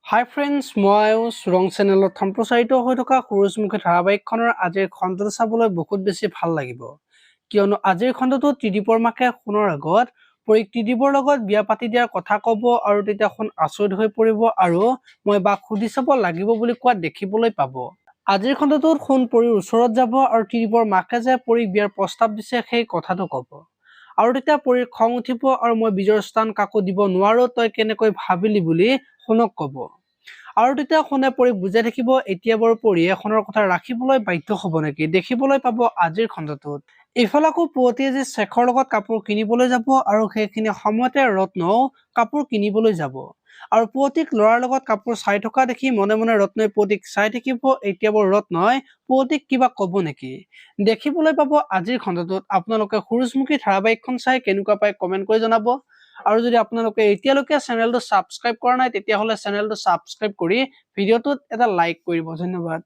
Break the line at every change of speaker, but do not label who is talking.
হাই friends, মই ৰং চেনেলত সম্প্ৰচাৰিত হৈ থকা সূৰুজমুখী ধাৰাবাহিকখনৰ আজিৰ খণ্ডটো চাবলৈ বহুত বেছি ভাল লাগিব, কিয়নো আজিৰ খণ্ডটো ত্ৰিদীপৰ মাকে সোণৰ আগত পৰীক ত্ৰিদীপৰ লগত বিয়া পাতি দিয়াৰ কথা ক'ব আৰু তেতিয়া সোণ আচৰিত হৈ পৰিব আৰু মই বাক সুধি চাব লাগিব বুলি কোৱা দেখিবলৈ পাব। আজিৰ খণ্ডটোত সোণ পৰীৰ ওচৰত যাব আৰু ত্ৰিদীপৰ মাকে যে পৰীক বিয়াৰ প্ৰস্তাৱ দিছে সেই কথাটো ক'ব আৰু তেতিয়া পৰীৰ খং উঠিব আৰু মই বিজয়ৰ স্থান কাকো দিব নোৱাৰো, তই কেনেকৈ ভাবিলি বুলি সোণক ক'ব। আৰু তেতিয়া সোণে পৰীক বুজাই থাকিব এতিয়া বাৰু পৰীয়ে সোণৰ কথা ৰাখিবলৈ বাধ্য হ'ব নেকি, দেখিবলৈ পাব আজিৰ খণ্ডটোত। এইফালে আকৌ পুৱতিয়ে যে শেখৰ লগত কাপোৰ কিনিবলৈ যাব আৰু সেইখিনি সময়তে ৰত্নও কাপোৰ কিনিবলৈ যাব আৰু পুৱতিক ল'ৰাৰ লগত কাপোৰ চাই থকা দেখি মনে মনে ৰত্নই পুৱতিক চাই থাকিব। এতিয়া বাৰু ৰত্নই পুৱতিক কিবা ক'ব নেকি, দেখিবলৈ পাব আজিৰ খণ্ডটোত। আপোনালোকে সূৰুজমুখী ধাৰাবাহিকখন চাই কেনেকুৱা পায় কমেন্ট কৰি জনাব আৰু যদি আপোনালোকে এতিয়ালৈকে চেনেলটো ছাবস্ক্ৰাইব কৰা নাই তেতিয়াহ'লে চেনেলটো ছাবস্ক্ৰাইব কৰি ভিডিঅ'টোত এটা লাইক কৰিব। ধন্যবাদ।